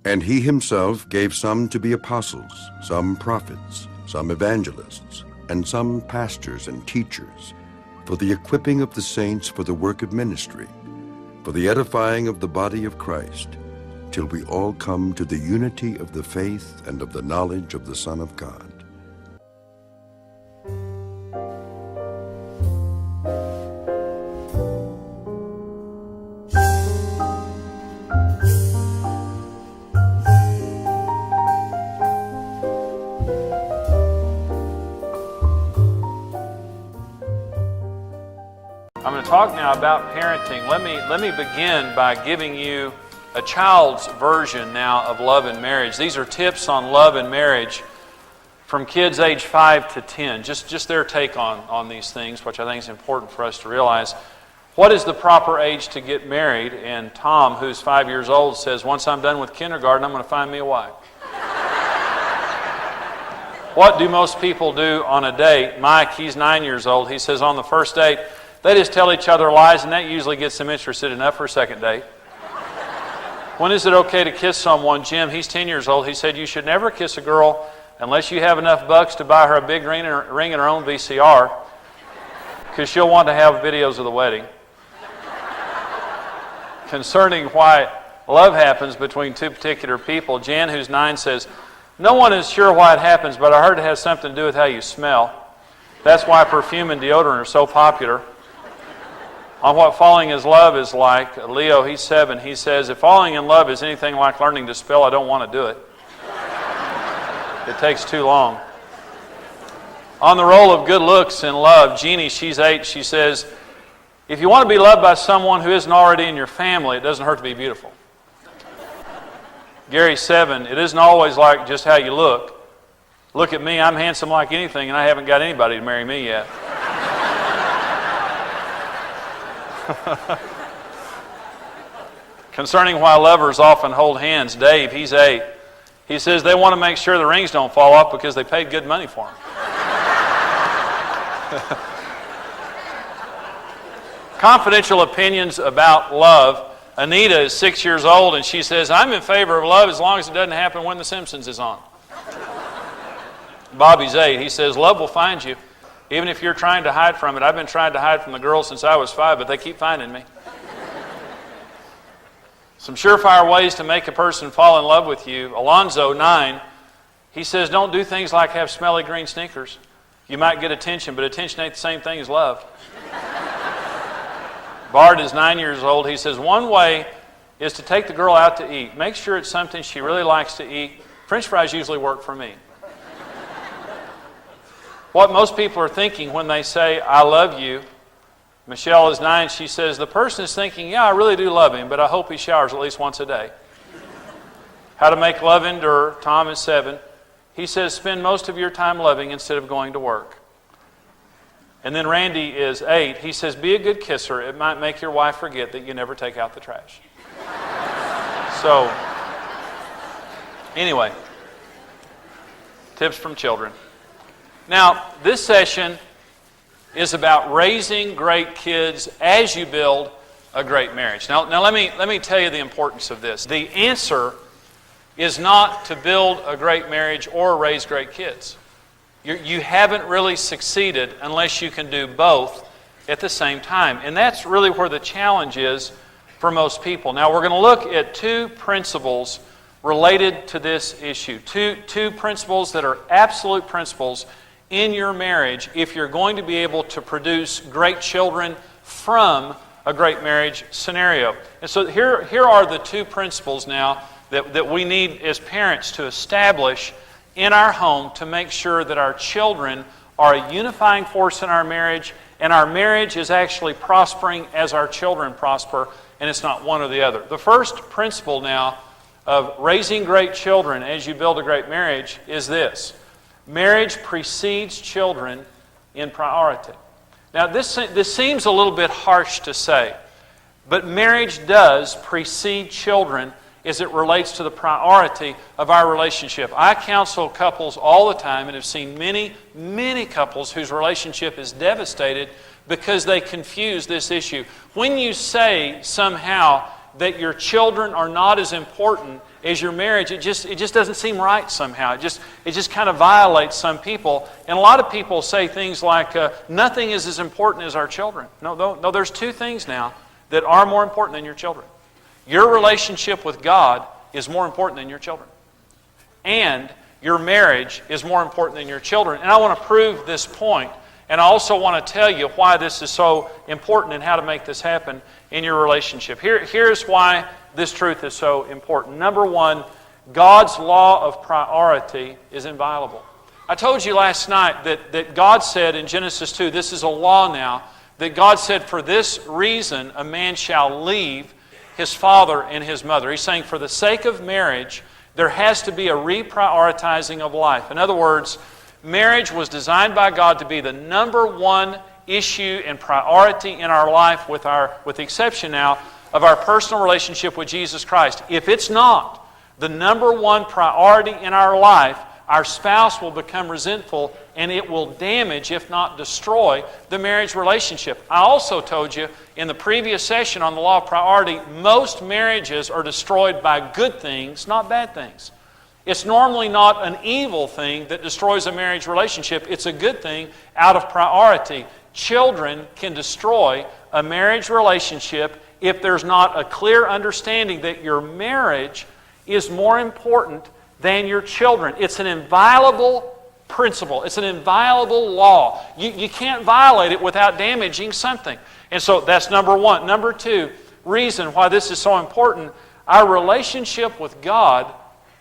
And he himself gave some to be apostles, some prophets, some evangelists, and some pastors and teachers, for the equipping of the saints for the work of ministry, for the edifying of the body of Christ, till we all come to the unity of the faith and of the knowledge of the Son of God. I'm going to talk now about parenting. Let me begin by giving you a child's version now of love and marriage. These are tips on love and marriage from kids age 5 to 10. Just their take on these things, which I think is important for us to realize. What is the proper age to get married? And Tom, who's 5 years old, says, once I'm done with kindergarten, I'm going to find me a wife. What do most people do on a date? Mike, he's 9 years old. He says on the first date, they just tell each other lies, and that usually gets them interested enough for a second date. When is it okay to kiss someone? Jim, he's 10 years old. He said you should never kiss a girl unless you have enough bucks to buy her a big ring and her own VCR, because she'll want to have videos of the wedding. Concerning why love happens between two particular people, Jan, who's 9, says, no one is sure why it happens, but I heard it has something to do with how you smell. That's why perfume and deodorant are so popular. On what falling in love is like, Leo, he's 7, he says, if falling in love is anything like learning to spell, I don't want to do it. It takes too long. On the role of good looks in love, Jeannie, she's 8, she says, if you want to be loved by someone who isn't already in your family, it doesn't hurt to be beautiful. Gary, 7, it isn't always like just how you look. Look at me, I'm handsome like anything, and I haven't got anybody to marry me yet. Concerning why lovers often hold hands, Dave, he's 8. He says they want to make sure the rings don't fall off because they paid good money for them. Confidential opinions about love. Anita is 6 years old and she says, I'm in favor of love as long as it doesn't happen when The Simpsons is on. Bobby's 8. He says, love will find you. Even if you're trying to hide from it. I've been trying to hide from the girls since I was 5, but they keep finding me. Some surefire ways to make a person fall in love with you. Alonzo, 9, he says, don't do things like have smelly green sneakers. You might get attention, but attention ain't the same thing as love. Bart is 9 years old. He says, one way is to take the girl out to eat. Make sure it's something she really likes to eat. French fries usually work for me. What most people are thinking when they say, I love you. Michelle is 9. She says, the person is thinking, yeah, I really do love him, but I hope he showers at least once a day. How to make love endure. Tom is 7. He says, spend most of your time loving instead of going to work. And then Randy is 8. He says, be a good kisser. It might make your wife forget that you never take out the trash. So, anyway, tips from children. Now, this session is about raising great kids as you build a great marriage. Now let me tell you the importance of this. The answer is not to build a great marriage or raise great kids. You haven't really succeeded unless you can do both at the same time. And that's really where the challenge is for most people. Now, we're going to look at 2 principles related to this issue. Two principles that are absolute principles in your marriage if you're going to be able to produce great children from a great marriage scenario. And so here are the 2 principles now that we need as parents to establish in our home to make sure that our children are a unifying force in our marriage and our marriage is actually prospering as our children prosper, and it's not one or the other. The first principle now of raising great children as you build a great marriage is this. Marriage precedes children in priority. Now, this seems a little bit harsh to say, but marriage does precede children as it relates to the priority of our relationship. I counsel couples all the time and have seen many, many couples whose relationship is devastated because they confuse this issue. When you say somehow that your children are not as important as your marriage, it just doesn't seem right somehow. It just kind of violates some people. And a lot of people say things like, nothing is as important as our children. No, there's two things now that are more important than your children. Your relationship with God is more important than your children. And your marriage is more important than your children. And I want to prove this point. And I also want to tell you why this is so important and how to make this happen in your relationship. Here's why this truth is so important. Number one, God's law of priority is inviolable. I told you last night that God said in Genesis 2, this is a law now, that God said, for this reason a man shall leave his father and his mother. He's saying for the sake of marriage, there has to be a reprioritizing of life. In other words, marriage was designed by God to be the number one issue and priority in our life, with the exception now of our personal relationship with Jesus Christ. If it's not the number one priority in our life, our spouse will become resentful and it will damage, if not destroy, the marriage relationship. I also told you in the previous session on the law of priority, most marriages are destroyed by good things, not bad things. It's normally not an evil thing that destroys a marriage relationship. It's a good thing out of priority. Children can destroy a marriage relationship if there's not a clear understanding that your marriage is more important than your children. It's an inviolable principle. It's an inviolable law. You can't violate it without damaging something. And so that's number one. Number two, reason why this is so important, our relationship with God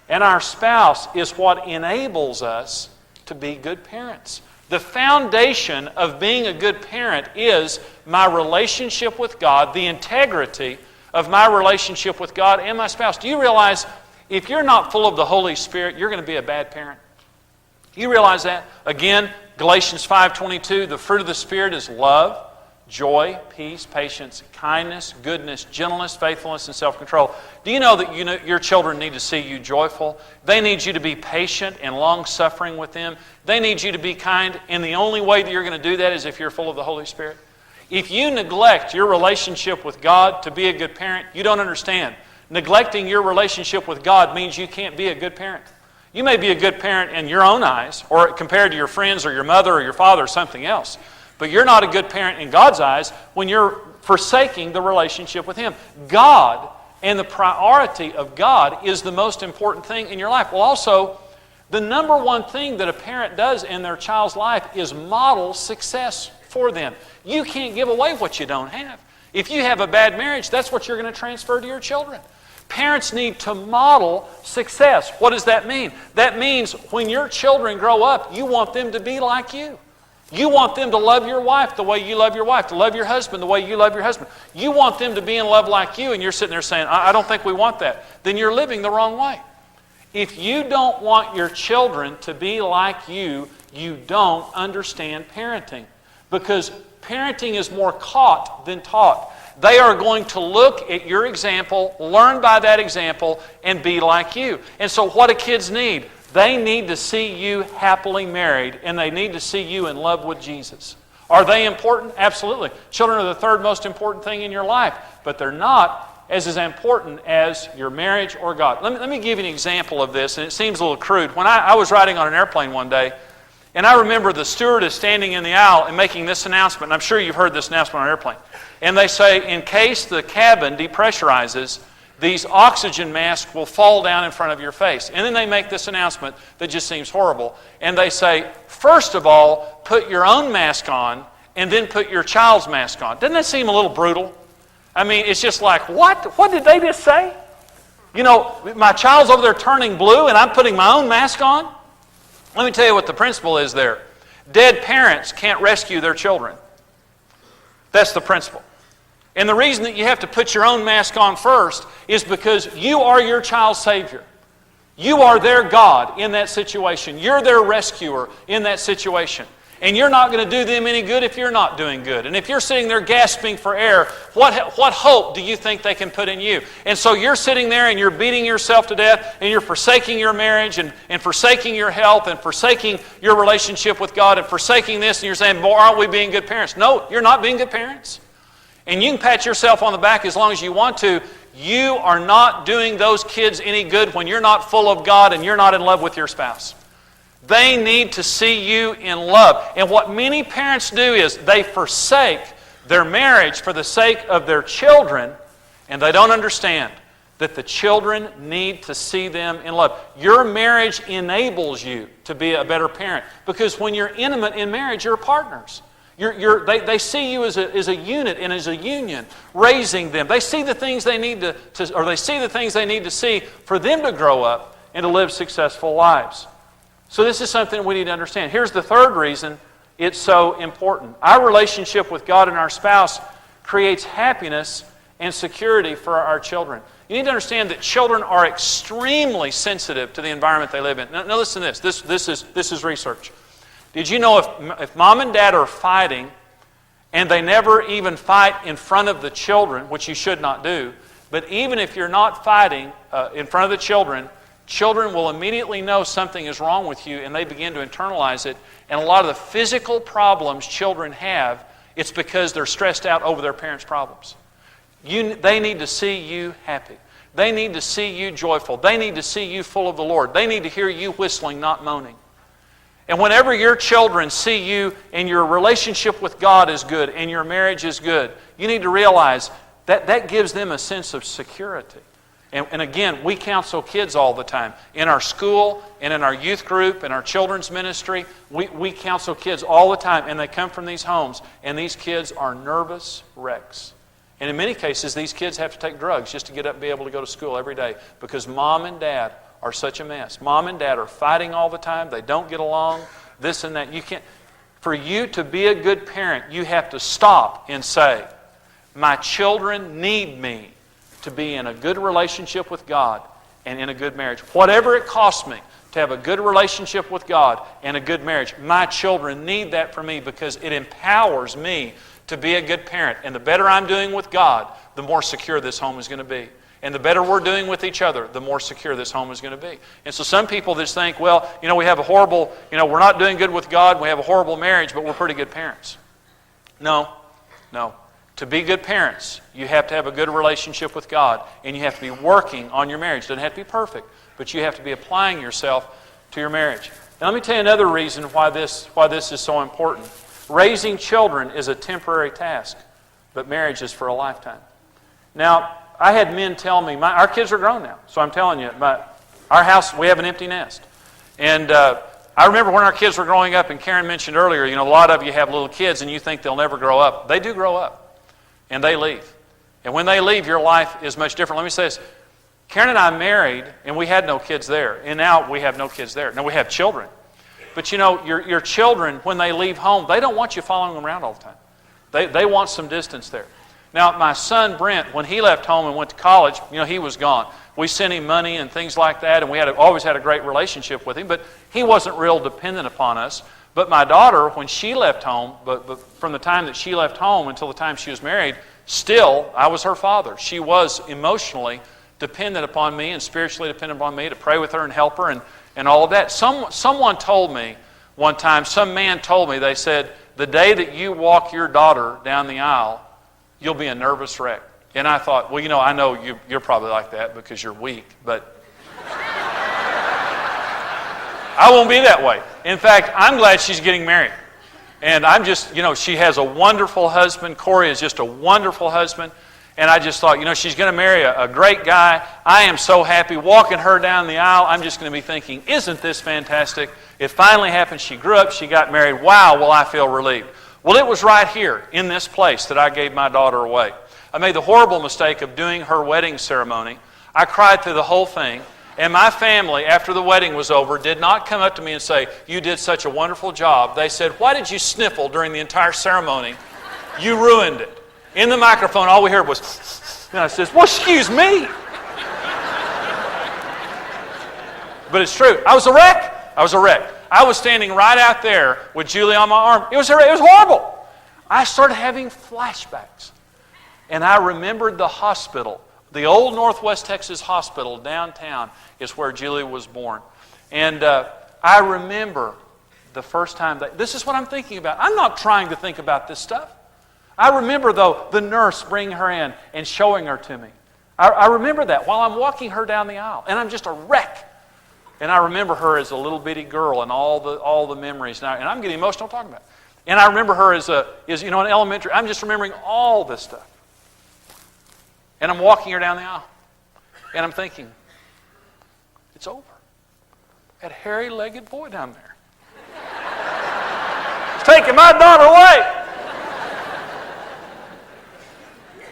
and our spouse is what enables us to be good parents. The foundation of being a good parent is my relationship with God, the integrity of my relationship with God and my spouse. Do you realize if you're not full of the Holy Spirit, you're going to be a bad parent? You realize that? Again, Galatians 5:22, the fruit of the Spirit is love, joy, peace, patience, kindness, goodness, gentleness, faithfulness, and self-control. Do you know that your children need to see you joyful? They need you to be patient and long-suffering with them. They need you to be kind, and the only way that you're going to do that is if you're full of the Holy Spirit. If you neglect your relationship with God to be a good parent, you don't understand. Neglecting your relationship with God means you can't be a good parent. You may be a good parent in your own eyes, or compared to your friends or your mother or your father or something else. But you're not a good parent in God's eyes when you're forsaking the relationship with Him. God and the priority of God is the most important thing in your life. Well, also, the number one thing that a parent does in their child's life is model success for them. You can't give away what you don't have. If you have a bad marriage, that's what you're going to transfer to your children. Parents need to model success. What does that mean? That means when your children grow up, you want them to be like you. You want them to love your wife the way you love your wife, to love your husband the way you love your husband. You want them to be in love like you, and you're sitting there saying, I don't think we want that. Then you're living the wrong way. If you don't want your children to be like you, you don't understand parenting. Because parenting is more caught than taught. They are going to look at your example, learn by that example, and be like you. And so what do kids need? They need to see you happily married, and they need to see you in love with Jesus. Are they important? Absolutely. Children are the third most important thing in your life, but they're not as important as your marriage or God. Let me give you an example of this, and it seems a little crude. When I was riding on an airplane one day, and I remember the stewardess standing in the aisle and making this announcement, and I'm sure you've heard this announcement on an airplane. And they say, in case the cabin depressurizes, these oxygen masks will fall down in front of your face. And then they make this announcement that just seems horrible. And they say, first of all, put your own mask on, and then put your child's mask on. Doesn't that seem a little brutal? I mean, it's just like, what? What did they just say? You know, my child's over there turning blue, and I'm putting my own mask on? Let me tell you what the principle is there. Dead parents can't rescue their children. That's the principle. And the reason that you have to put your own mask on first is because you are your child's Savior. You are their God in that situation. You're their rescuer in that situation. And you're not going to do them any good if you're not doing good. And if you're sitting there gasping for air, what hope do you think they can put in you? And so you're sitting there and you're beating yourself to death, and you're forsaking your marriage and forsaking your health and forsaking your relationship with God and forsaking this, and you're saying, boy, aren't we being good parents? No, you're not being good parents. And you can pat yourself on the back as long as you want to. you are not doing those kids any good when you're not full of God and you're not in love with your spouse. They need to see you in love. And what many parents do is they forsake their marriage for the sake of their children, and they don't understand that the children need to see them in love. Your marriage enables you to be a better parent, because when you're intimate in marriage, you're partners. They see you as a unit and as a union, raising them. They see the things they need they see the things they need to see for them to grow up and to live successful lives. So this is something we need to understand. Here's the third reason it's so important. Our relationship with God and our spouse creates happiness and security for our children. You need to understand that children are extremely sensitive to the environment they live in. Now listen to this. This is research. Did you know if mom and dad are fighting and they never even fight in front of the children, which you should not do, but even if you're not fighting in front of the children, children will immediately know something is wrong with you and they begin to internalize it. And a lot of the physical problems children have, it's because they're stressed out over their parents' problems. They need to see you happy. They need to see you joyful. They need to see you full of the Lord. They need to hear you whistling, not moaning. And whenever your children see you and your relationship with God is good and your marriage is good, you need to realize that that gives them a sense of security. And again, we counsel kids all the time. In our school and in our youth group and our children's ministry, we counsel kids all the time, and they come from these homes, and these kids are nervous wrecks. And in many cases, these kids have to take drugs just to get up and be able to go to school every day because mom and dad are such a mess. Mom and dad are fighting all the time. They don't get along, this and that. You can't. For you to be a good parent, you have to stop and say, my children need me to be in a good relationship with God and in a good marriage. Whatever it costs me to have a good relationship with God and a good marriage, my children need that for me because it empowers me to be a good parent. And the better I'm doing with God, the more secure this home is going to be. And the better we're doing with each other, the more secure this home is going to be. And so some people just think, well, we have a horrible, we're not doing good with God, we have a horrible marriage, but we're pretty good parents. No. To be good parents, you have to have a good relationship with God, and you have to be working on your marriage. It doesn't have to be perfect, but you have to be applying yourself to your marriage. Now let me tell you another reason why this is so important. Raising children is a temporary task, but marriage is for a lifetime. Now, I had men tell me, our kids are grown now, so I'm telling you, our house, we have an empty nest. And I remember when our kids were growing up, and Karen mentioned earlier, a lot of you have little kids and you think they'll never grow up. They do grow up, and they leave. And when they leave, your life is much different. Let me say this. Karen and I married, and we had no kids there. And now we have no kids there. Now we have children. But your children, when they leave home, they don't want you following them around all the time. They want some distance there. Now, my son Brent, when he left home and went to college, he was gone. We sent him money and things like that, and we always had a great relationship with him, but he wasn't real dependent upon us. But my daughter, when she left home, but from the time that she left home until the time she was married, still, I was her father. She was emotionally dependent upon me and spiritually dependent upon me to pray with her and help her and all of that. Someone told me one time, some man told me, they said, the day that you walk your daughter down the aisle, you'll be a nervous wreck. And I thought, well, I know you're probably like that because you're weak, but I won't be that way. In fact, I'm glad she's getting married. And I'm just, she has a wonderful husband. Corey is just a wonderful husband. And I just thought, she's going to marry a great guy. I am so happy walking her down the aisle. I'm just going to be thinking, isn't this fantastic? It finally happened. She grew up. She got married. Wow, will I feel relieved. Well, it was right here in this place that I gave my daughter away. I made the horrible mistake of doing her wedding ceremony. I cried through the whole thing. And my family, after the wedding was over, did not come up to me and say, you did such a wonderful job. They said, why did you sniffle during the entire ceremony? You ruined it. In the microphone, all we heard was, and I says, well, excuse me. But it's true. I was a wreck. I was standing right out there with Julie on my arm. It was horrible. I started having flashbacks. And I remembered the hospital. The old Northwest Texas hospital downtown is where Julie was born. And I remember the first time this is what I'm thinking about. I'm not trying to think about this stuff. I remember, though, the nurse bringing her in and showing her to me. I remember that while I'm walking her down the aisle, and I'm just a wreck. And I remember her as a little bitty girl and all the memories. And I'm getting emotional talking about it. And I remember her as in elementary. I'm just remembering all this stuff. And I'm walking her down the aisle. And I'm thinking, it's over. That hairy-legged boy down there. He's taking my daughter away.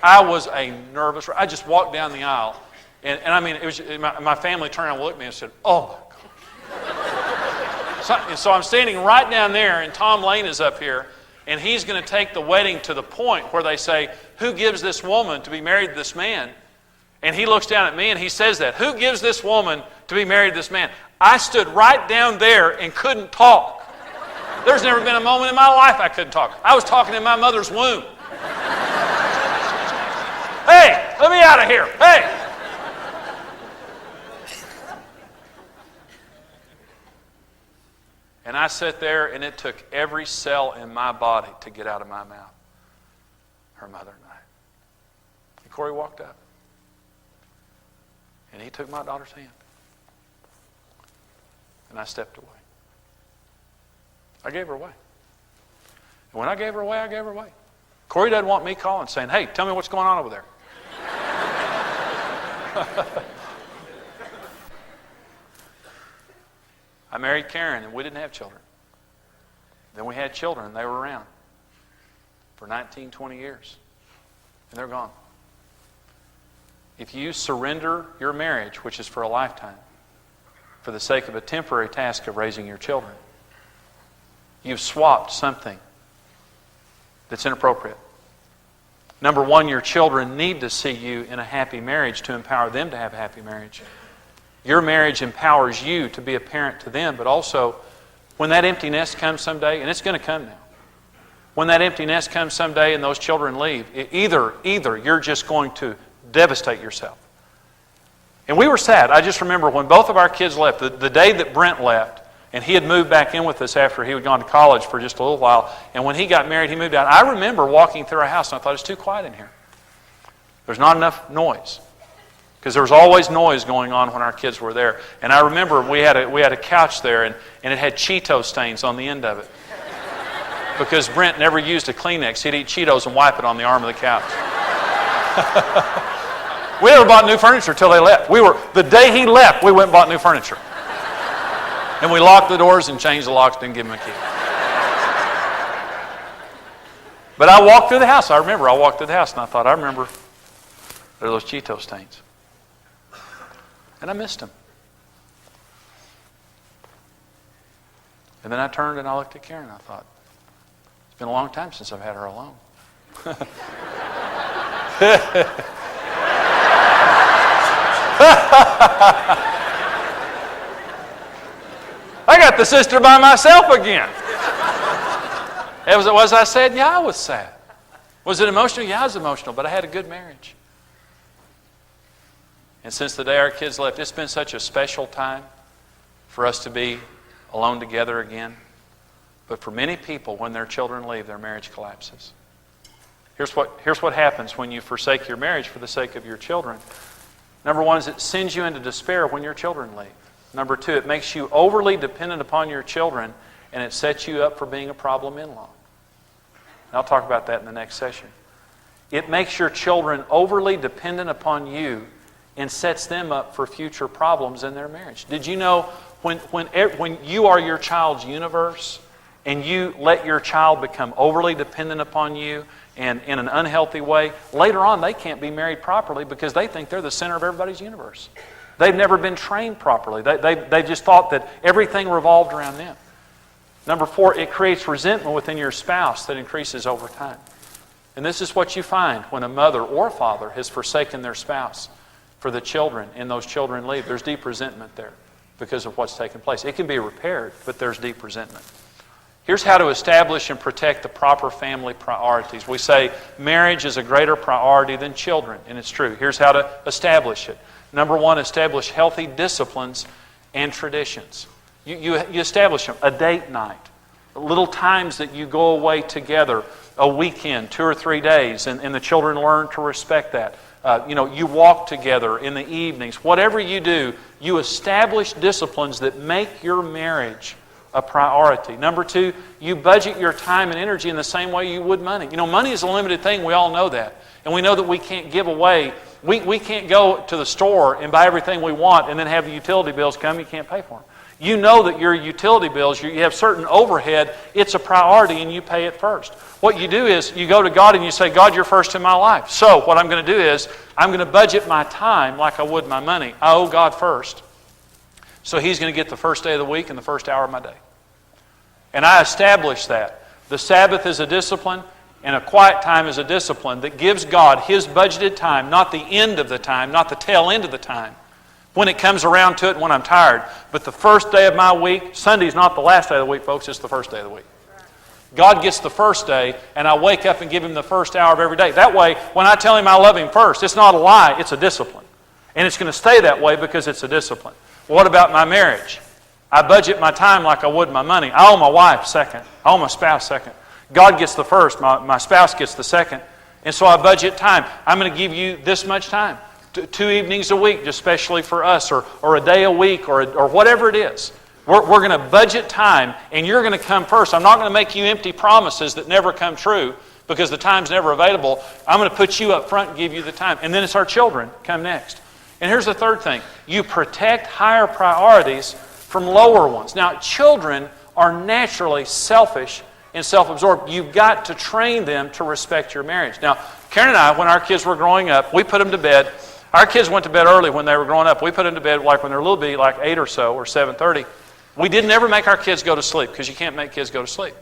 I was a nervous wreck. I just walked down the aisle. And I mean, it was my family turned around and looked at me and said, oh, my God. So I'm standing right down there, and Tom Lane is up here, and he's going to take the wedding to the point where they say, who gives this woman to be married to this man? And he looks down at me and he says that, who gives this woman to be married to this man? I stood right down there and couldn't talk. There's never been a moment in my life I couldn't talk. I was talking in my mother's womb. Hey, let me out of here. Hey. And I sat there, and it took every cell in my body to get out of my mouth. Her mother and I. And Corey walked up. And he took my daughter's hand. And I stepped away. I gave her away. And when I gave her away, I gave her away. Corey doesn't want me calling saying, hey, tell me what's going on over there. I married Karen, and we didn't have children. Then we had children, and they were around for 19, 20 years. And they're gone. If you surrender your marriage, which is for a lifetime, for the sake of a temporary task of raising your children, you've swapped something that's inappropriate. Number one, your children need to see you in a happy marriage to empower them to have a happy marriage. Your marriage empowers you to be a parent to them, but also when that empty nest comes someday, and it's going to come now, when that empty nest comes someday and those children leave, either you're just going to devastate yourself. And we were sad. I just remember when both of our kids left, the day that Brent left, and he had moved back in with us after he had gone to college for just a little while, and when he got married, he moved out. I remember walking through our house, and I thought, it's too quiet in here. There's not enough noise. Because there was always noise going on when our kids were there. And I remember we had a couch there, and it had Cheeto stains on the end of it. Because Brent never used a Kleenex. He'd eat Cheetos and wipe it on the arm of the couch. We never bought new furniture until they left. The day he left, we went and bought new furniture. And we locked the doors and changed the locks, didn't give him a key. But I walked through the house. I walked through the house, and I thought, there are those Cheeto stains. And I missed him. And then I turned and I looked at Karen and I thought, it's been a long time since I've had her alone. I got the sister by myself again. Was I sad? Yeah, I was sad. Was it emotional? Yeah, I was emotional, but I had a good marriage. And since the day our kids left, it's been such a special time for us to be alone together again. But for many people, when their children leave, their marriage collapses. Here's what happens when you forsake your marriage for the sake of your children. Number one is it sends you into despair when your children leave. Number two, it makes you overly dependent upon your children, and it sets you up for being a problem in-law. And I'll talk about that in the next session. It makes your children overly dependent upon you and sets them up for future problems in their marriage. Did you know when you are your child's universe and you let your child become overly dependent upon you and in an unhealthy way, later on they can't be married properly because they think they're the center of everybody's universe. They've never been trained properly. They just thought that everything revolved around them. Number four, it creates resentment within your spouse that increases over time. And this is what you find when a mother or a father has forsaken their spouse for the children, and those children leave. There's deep resentment there because of what's taken place. It can be repaired, but there's deep resentment. Here's how to establish and protect the proper family priorities. We say marriage is a greater priority than children, and it's true. Here's how to establish it. Number one, establish healthy disciplines and traditions. You establish them. A date night, little times that you go away together, a weekend, 2 or 3 days, and the children learn to respect that. You walk together in the evenings. Whatever you do, you establish disciplines that make your marriage a priority. Number two, you budget your time and energy in the same way you would money. Money is a limited thing. We all know that. And we know that we can't give away. We can't go to the store and buy everything we want and then have the utility bills come. You can't pay for them. You know that your utility bills, you have certain overhead, it's a priority and you pay it first. What you do is you go to God and you say, God, you're first in my life. So what I'm going to do is I'm going to budget my time like I would my money. I owe God first. So He's going to get the first day of the week and the first hour of my day. And I establish that. The Sabbath is a discipline and a quiet time is a discipline that gives God His budgeted time, not the end of the time, not the tail end of the time. When it comes around to it and when I'm tired. But the first day of my week, Sunday's not the last day of the week, folks, it's the first day of the week. God gets the first day, and I wake up and give Him the first hour of every day. That way, when I tell Him I love Him first, it's not a lie, it's a discipline. And it's going to stay that way because it's a discipline. Well, what about my marriage? I budget my time like I would my money. I owe my wife second. I owe my spouse second. God gets the first, my spouse gets the second. And so I budget time. I'm going to give you this much time. 2 evenings a week, especially for us, or a day a week, or whatever it is. We're going to budget time, and you're going to come first. I'm not going to make you empty promises that never come true because the time's never available. I'm going to put you up front and give you the time. And then it's our children come next. And here's the third thing. You protect higher priorities from lower ones. Now, children are naturally selfish and self-absorbed. You've got to train them to respect your marriage. Now, Karen and I, when our kids were growing up, we put them to bed. Our kids went to bed early when they were growing up. We put them to bed like when they're little bitty, like 8 or so, or 7:30. We didn't ever make our kids go to sleep because you can't make kids go to sleep.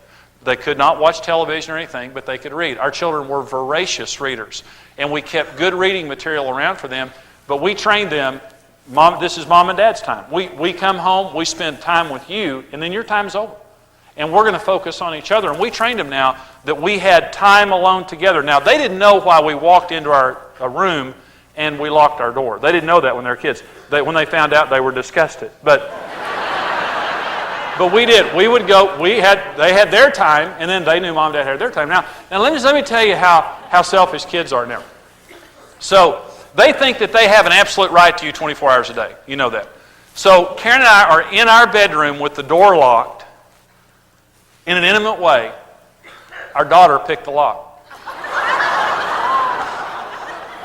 They could not watch television or anything, but they could read. Our children were voracious readers, and we kept good reading material around for them, but we trained them, Mom, this is Mom and Dad's time. We come home, we spend time with you, and then your time's over. And we're going to focus on each other. And we trained them now that we had time alone together. Now, they didn't know why we walked into a room and we locked our door. They didn't know that when they were kids. When they found out, they were disgusted. But we did. We would go. They had their time, and then they knew Mom and Dad had their time. Now let me tell you how selfish kids are now. So they think that they have an absolute right to you 24 hours a day. You know that. So Karen and I are in our bedroom with the door locked in an intimate way. Our daughter picked the lock.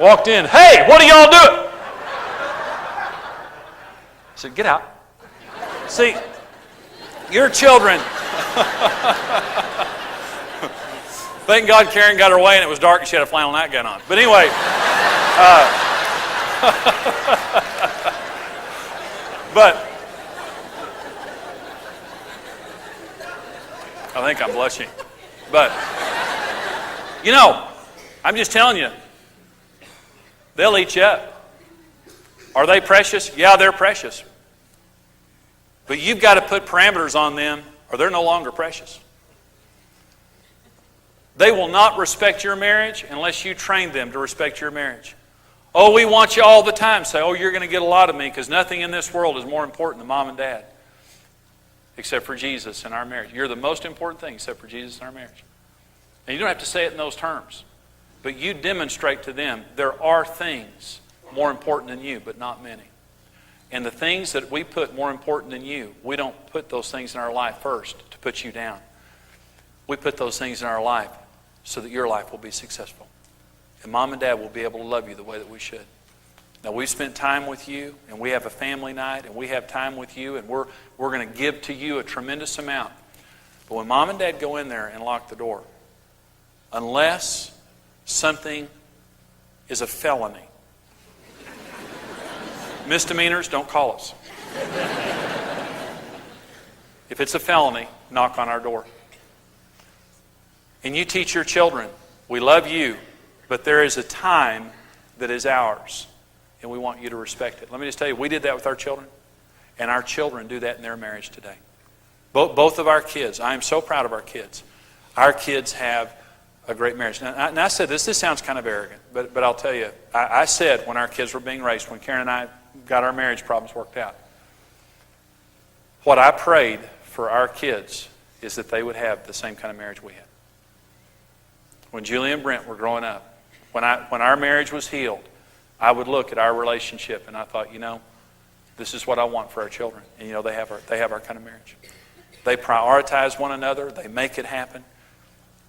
Walked in, hey, what are y'all doing? I said, get out. See, your children. Thank God Karen got her way and it was dark and she had a flannel nightgown on. But anyway, but I think I'm blushing. But, I'm just telling you, they'll eat you up. Are they precious? Yeah, they're precious. But you've got to put parameters on them or they're no longer precious. They will not respect your marriage unless you train them to respect your marriage. Oh, we want you all the time. Say, oh, you're going to get a lot of me because nothing in this world is more important than Mom and Dad except for Jesus and our marriage. You're the most important thing except for Jesus and our marriage. And you don't have to say it in those terms. But you demonstrate to them there are things more important than you, but not many. And the things that we put more important than you, we don't put those things in our life first to put you down. We put those things in our life so that your life will be successful. And Mom and Dad will be able to love you the way that we should. Now, we've spent time with you, and we have a family night, and we have time with you, and we're going to give to you a tremendous amount. But when Mom and Dad go in there and lock the door, unless something is a felony. Misdemeanors, don't call us. If it's a felony, knock on our door. And you teach your children, we love you, but there is a time that is ours, and we want you to respect it. Let me just tell you, we did that with our children, and our children do that in their marriage today. Both of our kids, I am so proud of our kids. Our kids have a great marriage. Now I said this sounds kind of arrogant, but I'll tell you, I said when our kids were being raised, when Karen and I got our marriage problems worked out, what I prayed for our kids is that they would have the same kind of marriage we had. When Julie and Brent were growing up, when our marriage was healed, I would look at our relationship and I thought, this is what I want for our children. And they have our kind of marriage. They prioritize one another. They make it happen.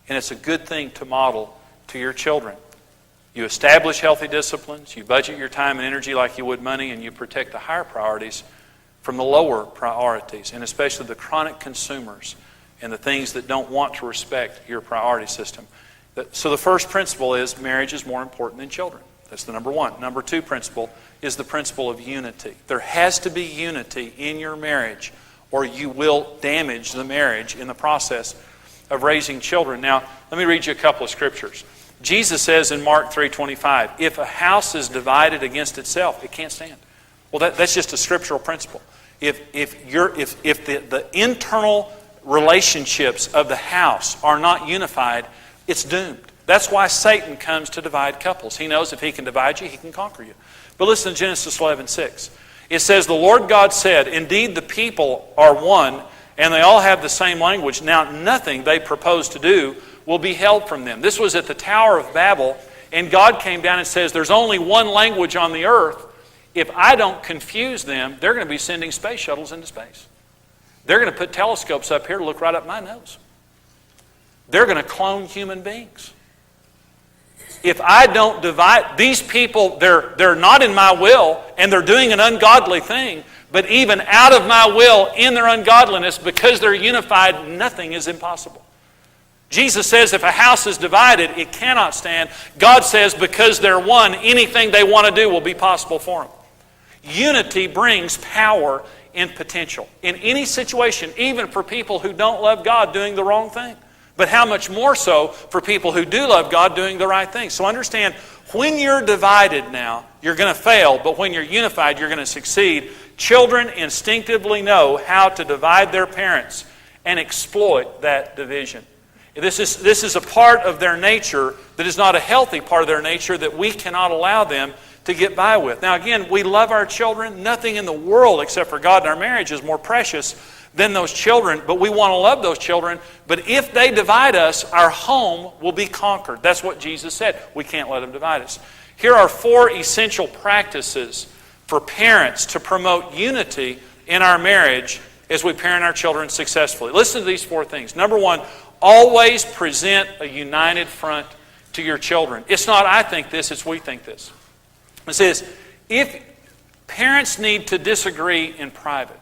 And it's a good thing to model to your children. You establish healthy disciplines. You budget your time and energy like you would money. And you protect the higher priorities from the lower priorities. And especially the chronic consumers and the things that don't want to respect your priority system. So the first principle is marriage is more important than children. That's the number one. Number two principle is the principle of unity. There has to be unity in your marriage, or you will damage the marriage in the process of raising children. Now, let me read you a couple of scriptures. Jesus says in Mark 3:25, if a house is divided against itself, it can't stand. Well, that's just a scriptural principle. If the internal relationships of the house are not unified, it's doomed. That's why Satan comes to divide couples. He knows if he can divide you, he can conquer you. But listen to Genesis 11:6. It says, the Lord God said, indeed the people are one, and they all have the same language. Now nothing they propose to do will be held from them. This was at the Tower of Babel, and God came down and says, there's only one language on the earth. If I don't confuse them, they're going to be sending space shuttles into space. They're going to put telescopes up here to look right up my nose. They're going to clone human beings. If I don't divide, these people, they're not in my will, and they're doing an ungodly thing, but even out of my will, in their ungodliness, because they're unified, nothing is impossible. Jesus says if a house is divided, it cannot stand. God says because they're one, anything they want to do will be possible for them. Unity brings power and potential. In any situation, even for people who don't love God doing the wrong thing. But how much more so for people who do love God doing the right thing. So understand, when you're divided now, you're going to fail. But when you're unified, you're going to succeed. Children instinctively know how to divide their parents and exploit that division. This is a part of their nature that is not a healthy part of their nature that we cannot allow them to get by with. Now again, we love our children. Nothing in the world except for God and our marriage is more precious than those children, but we want to love those children. But if they divide us, our home will be conquered. That's what Jesus said. We can't let them divide us. Here are 4 essential practices for parents to promote unity in our marriage as we parent our children successfully. Listen to these 4 things. Number 1, always present a united front to your children. It's not I think this, it's we think this. It says, if parents need to disagree in private,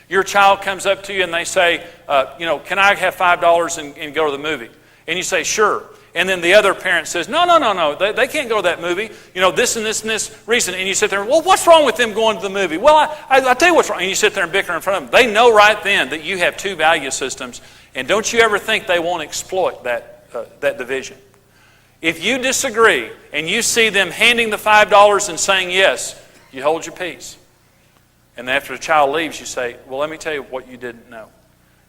your child comes up to you and they say, can I have $5 and go to the movie? And you say, sure. And then the other parent says, no, they can't go to that movie. This and this and this reason. And you sit there, well, what's wrong with them going to the movie? Well, I'll tell you what's wrong. And you sit there and bicker in front of them. They know right then that you have 2 value systems. And don't you ever think they won't exploit that division. If you disagree and you see them handing the $5 and saying yes, you hold your peace. And after the child leaves, you say, well, let me tell you what you didn't know.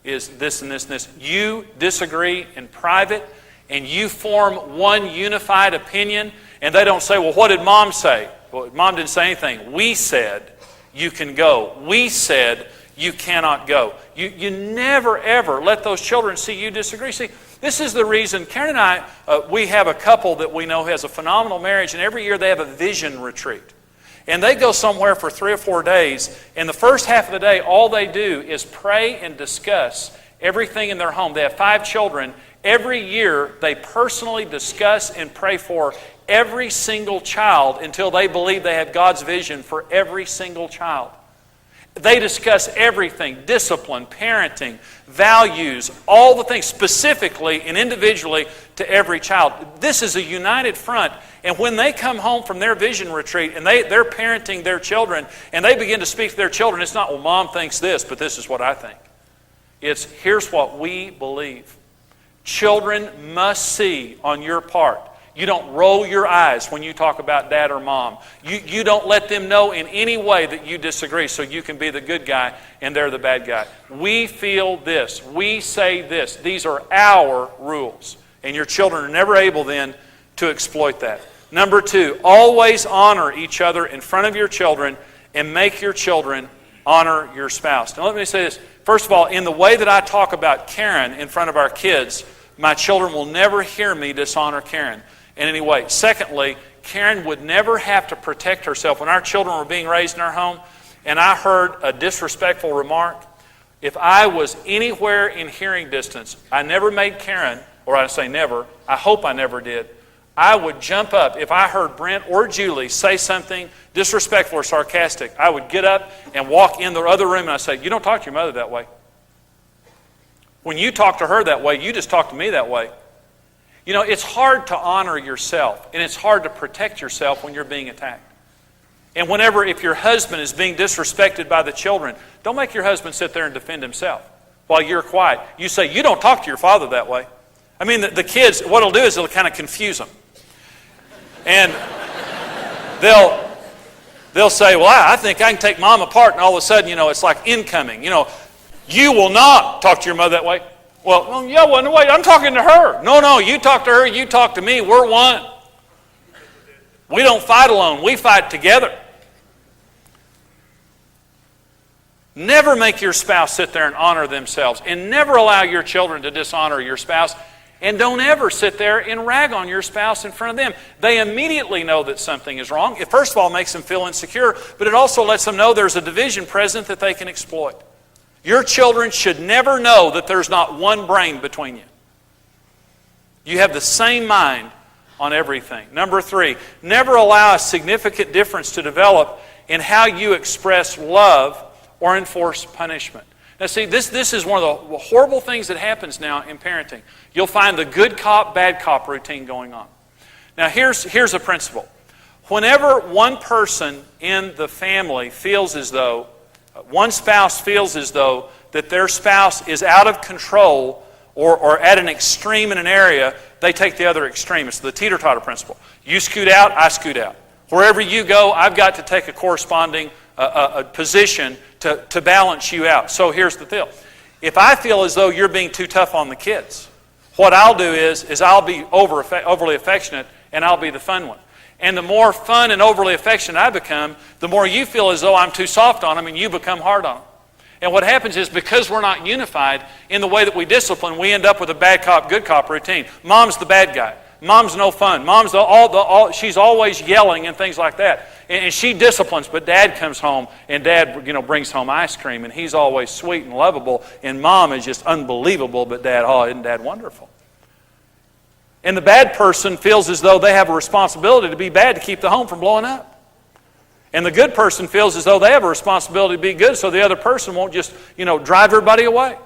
Is this and this and this. You disagree in private and you form one unified opinion, and they don't say, well, what did Mom say? Well, Mom didn't say anything. We said you can go. We said you cannot go. You never, ever let those children see you disagree. See, this is the reason Karen and I, we have a couple that we know has a phenomenal marriage, and every year they have a vision retreat. And they go somewhere for 3 or 4 days, and the first half of the day, all they do is pray and discuss everything in their home. They have 5 children. Every year, they personally discuss and pray for every single child until they believe they have God's vision for every single child. They discuss everything, discipline, parenting, values, all the things, specifically and individually to every child. This is a united front. And when they come home from their vision retreat and they're parenting their children and they begin to speak to their children, it's not, well, Mom thinks this, but this is what I think. It's, here's what we believe. Children must see on your part. You don't roll your eyes when you talk about Dad or Mom. You don't let them know in any way that you disagree so you can be the good guy and they're the bad guy. We feel this. We say this. These are our rules. And your children are never able then to exploit that. Number 2, always honor each other in front of your children and make your children honor your spouse. Now let me say this. First of all, in the way that I talk about Karen in front of our kids, my children will never hear me dishonor Karen in any way. Secondly, Karen would never have to protect herself. When our children were being raised in our home, and I heard a disrespectful remark, if I was anywhere in hearing distance, I never made Karen, or I say never, I hope I never did, I would jump up. If I heard Brent or Julie say something disrespectful or sarcastic, I would get up and walk in the other room and I'd say, you don't talk to your mother that way. When you talk to her that way, you just talk to me that way. You know, it's hard to honor yourself, and it's hard to protect yourself when you're being attacked. And if your husband is being disrespected by the children, don't make your husband sit there and defend himself while you're quiet. You say, you don't talk to your father that way. I mean, the kids, what it'll do is it'll kind of confuse them. And they'll say, well, I think I can take mom apart, and all of a sudden, it's like incoming. You will not talk to your mother that way. Well, yeah, well, no, wait, I'm talking to her. No, you talk to her, you talk to me, we're one. We don't fight alone, we fight together. Never make your spouse sit there and honor themselves, and never allow your children to dishonor your spouse, and don't ever sit there and rag on your spouse in front of them. They immediately know that something is wrong. It first of all makes them feel insecure, but it also lets them know there's a division present that they can exploit. Your children should never know that there's not one brain between you. You have the same mind on everything. Number 3, never allow a significant difference to develop in how you express love or enforce punishment. Now see, this is one of the horrible things that happens now in parenting. You'll find the good cop, bad cop routine going on. Now here's a principle. Whenever one person in the family feels as though, one spouse feels as though that their spouse is out of control or at an extreme in an area, they take the other extreme. It's the teeter-totter principle. You scoot out, I scoot out. Wherever you go, I've got to take a corresponding position to balance you out. So here's the deal. If I feel as though you're being too tough on the kids, what I'll do is I'll be overly affectionate, and I'll be the fun one. And the more fun and overly affectionate I become, the more you feel as though I'm too soft on them, and you become hard on them. And what happens is, because we're not unified in the way that we discipline, we end up with a bad cop, good cop routine. Mom's the bad guy. Mom's no fun. Mom's she's always yelling and things like that. And she disciplines, but Dad comes home, and Dad brings home ice cream, and he's always sweet and lovable, and Mom is just unbelievable, but Dad, isn't Dad wonderful? And the bad person feels as though they have a responsibility to be bad to keep the home from blowing up. And the good person feels as though they have a responsibility to be good, so the other person won't just, drive everybody away.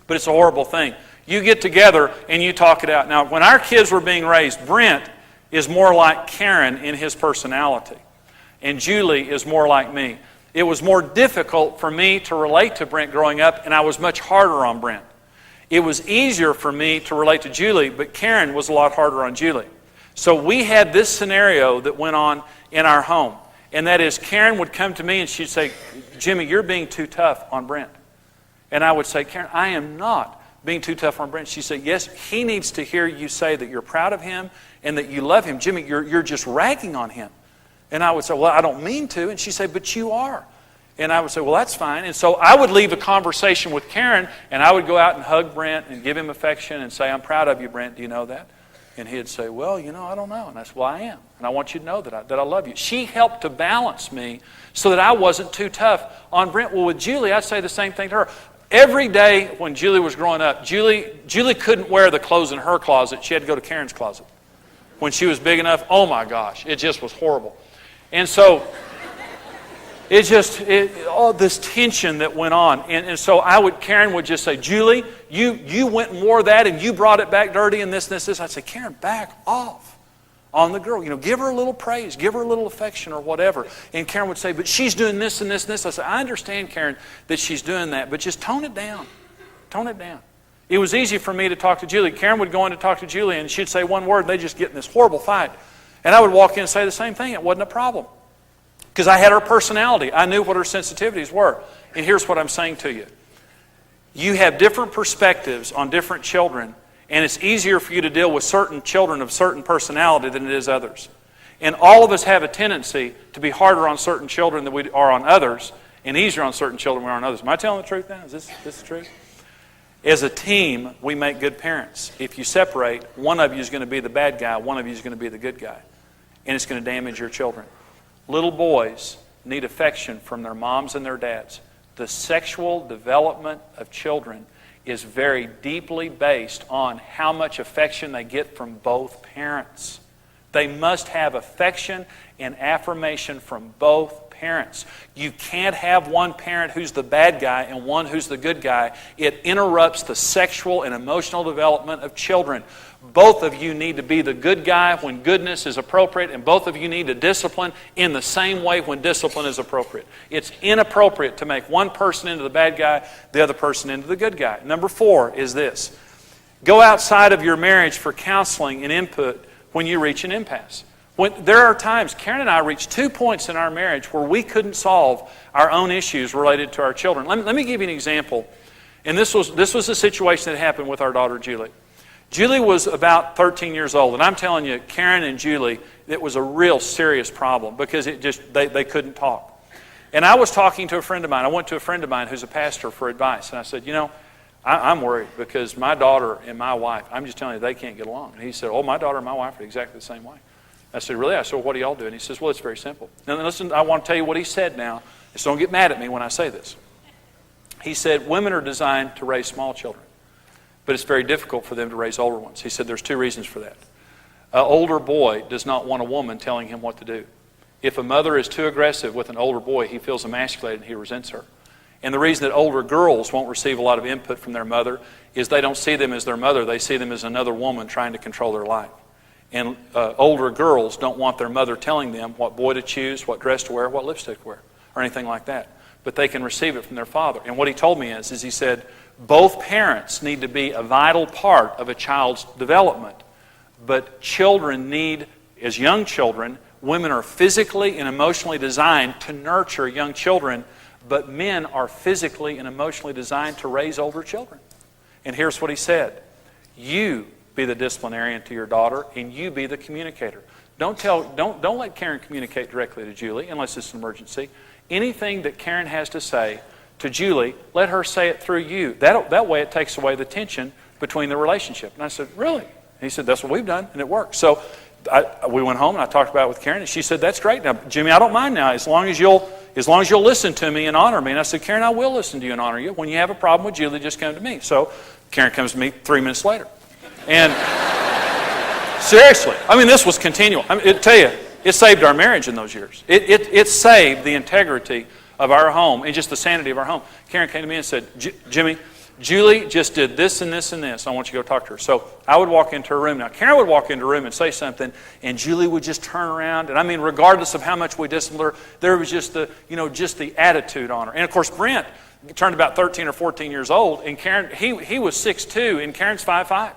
But it's a horrible thing. You get together and you talk it out. Now, when our kids were being raised, Brent is more like Karen in his personality, and Julie is more like me. It was more difficult for me to relate to Brent growing up, and I was much harder on Brent. It was easier for me to relate to Julie, but Karen was a lot harder on Julie. So we had this scenario that went on in our home, and that is, Karen would come to me and she'd say, Jimmy, you're being too tough on Brent. And I would say, Karen, I am not being too tough on Brent. She'd say, yes, he needs to hear you say that you're proud of him and that you love him. Jimmy, you're just ragging on him. And I would say, well, I don't mean to. And she'd say, but you are. And I would say, well, that's fine. And so I would leave a conversation with Karen, and I would go out and hug Brent and give him affection and say, I'm proud of you, Brent. Do you know that? And he'd say, well, I don't know. And I said, well, I am. And I want you to know that I love you. She helped to balance me so that I wasn't too tough on Brent. Well, with Julie, I'd say the same thing to her. Every day when Julie was growing up, Julie couldn't wear the clothes in her closet. She had to go to Karen's closet. When she was big enough, oh my gosh, it just was horrible. And so all this tension that went on. And so Karen would just say, Julie, you went and wore that and you brought it back dirty and this. I'd say, Karen, back off on the girl. Give her a little praise, give her a little affection or whatever. And Karen would say, but she's doing this and this and this. I said, I understand, Karen, that she's doing that, but just tone it down. Tone it down. It was easy for me to talk to Julie. Karen would go in to talk to Julie and she'd say one word and they'd just get in this horrible fight. And I would walk in and say the same thing. It wasn't a problem. Because I had her personality. I knew what her sensitivities were. And here's what I'm saying to you. You have different perspectives on different children, and it's easier for you to deal with certain children of certain personality than it is others. And all of us have a tendency to be harder on certain children than we are on others, and easier on certain children than we are on others. Am I telling the truth now? Is this the truth? As a team, we make good parents. If you separate, one of you is going to be the bad guy, one of you is going to be the good guy. and it's going to damage your children. Little boys need affection from their moms and their dads. The sexual development of children is very deeply based on how much affection they get from both parents. They must have affection and affirmation from both parents. You can't have one parent who's the bad guy and one who's the good guy. It interrupts the sexual and emotional development of children. Both of you need to be the good guy when goodness is appropriate, and both of you need to discipline in the same way when discipline is appropriate. It's inappropriate to make one person into the bad guy, the other person into the good guy. Number 4 is this. Go outside of your marriage for counseling and input when you reach an impasse. There are times, Karen and I reached 2 points in our marriage where we couldn't solve our own issues related to our children. Let me give you an example. And this was a situation that happened with our daughter, Julie. Julie was about 13 years old. And I'm telling you, Karen and Julie, it was a real serious problem because they couldn't talk. And I was talking to a friend of mine. I went to a friend of mine who's a pastor for advice. And I said, I'm worried because my daughter and my wife, I'm just telling you, they can't get along. And he said, my daughter and my wife are exactly the same way. I said, really? I said, well, what do y'all do? And he says, well, it's very simple. Now, listen, I want to tell you what he said now. So don't get mad at me when I say this. He said, women are designed to raise small children, but it's very difficult for them to raise older ones. He said there's 2 reasons for that. An older boy does not want a woman telling him what to do. If a mother is too aggressive with an older boy, he feels emasculated and he resents her. And the reason that older girls won't receive a lot of input from their mother is they don't see them as their mother. They see them as another woman trying to control their life. And older girls don't want their mother telling them what boy to choose, what dress to wear, what lipstick to wear, or anything like that. But they can receive it from their father. And what he told me is he said, both parents need to be a vital part of a child's development. But children need, as young children, women are physically and emotionally designed to nurture young children, but men are physically and emotionally designed to raise older children. And here's what he said. You be the disciplinarian to your daughter, and you be the communicator. Don't let Karen communicate directly to Julie unless it's an emergency. Anything that Karen has to say to Julie, let her say it through you. That way it takes away the tension between the relationship. And I said, really? And he said, that's what we've done, and it works. So we went home, and I talked about it with Karen, and she said, that's great. Now, Jimmy, I don't mind now, as long as you'll listen to me and honor me. And I said, Karen, I will listen to you and honor you. When you have a problem with Julie, just come to me. So Karen comes to me 3 minutes later. And seriously, this was continual. It saved our marriage in those years. It saved the integrity of our home and just the sanity of our home. Karen came to me and said, Jimmy, Julie just did this and this and this. I want you to go talk to her. So I would walk into her room. Now, Karen would walk into her room and say something, and Julie would just turn around. And regardless of how much we disciplined her, there was just the attitude on her. And of course, Brent turned about 13 or 14 years old, and Karen, he was 6'2", and Karen's 5'5".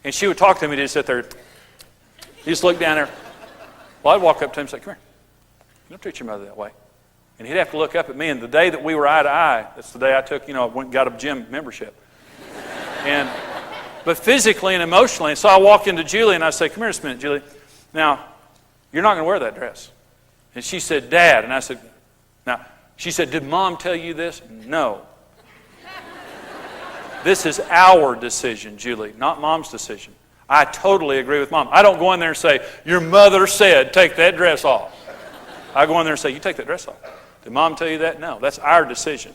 And she would talk to him, and he'd sit there. He'd just look down there. Well, I'd walk up to him and say, come here. You don't treat your mother that way. And he'd have to look up at me. And the day that we were eye to eye, that's the day I took, I went and got a gym membership. But physically and emotionally. And so I walked into Julie, and I said, come here just a minute, Julie. Now, you're not going to wear that dress. And she said, Dad. And I said, now, she said, did Mom tell you this? No. This is our decision, Julie, not Mom's decision. I totally agree with Mom. I don't go in there and say, your mother said, take that dress off. I go in there and say, you take that dress off. Did Mom tell you that? No, that's our decision.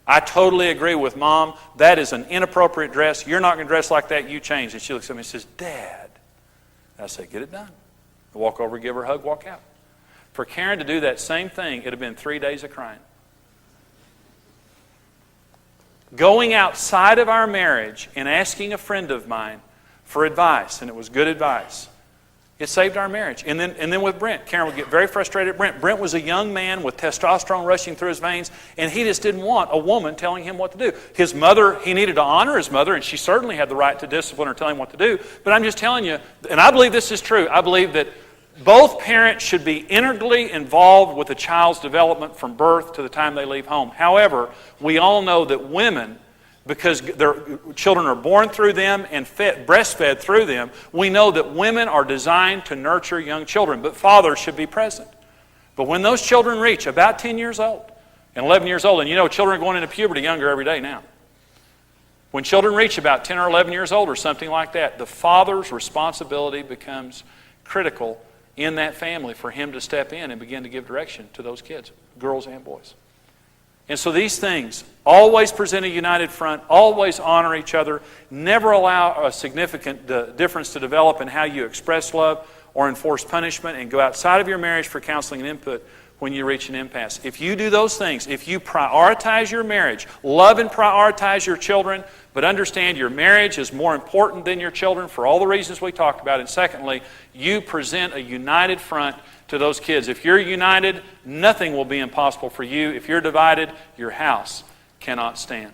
I totally agree with Mom. That is an inappropriate dress. You're not going to dress like that. You change. And she looks at me and says, Dad. And I say, get it done. I walk over, give her a hug, walk out. For Karen to do that same thing, it would have been 3 days of crying. Going outside of our marriage and asking a friend of mine for advice, and it was good advice, it saved our marriage. And then with Brent, Karen would get very frustrated at Brent. Brent was a young man with testosterone rushing through his veins, and he just didn't want a woman telling him what to do. His mother, he needed to honor his mother, and she certainly had the right to discipline or tell him what to do. But I'm just telling you, and I believe this is true, I believe that both parents should be integrally involved with a child's development from birth to the time they leave home. However, we all know that women, because their children are born through them and breastfed through them, we know that women are designed to nurture young children, but fathers should be present. But when those children reach about 10 years old and 11 years old, and children are going into puberty younger every day now. When children reach about 10 or 11 years old or something like that, the father's responsibility becomes critical in that family for him to step in and begin to give direction to those kids, girls and boys. And so these things, always present a united front, always honor each other, never allow a significant difference to develop in how you express love or enforce punishment, and go outside of your marriage for counseling and input when you reach an impasse. If you do those things, if you prioritize your marriage, love and prioritize your children, but understand your marriage is more important than your children for all the reasons we talked about, and secondly, you present a united front to those kids. If you're united, nothing will be impossible for you. If you're divided, your house cannot stand.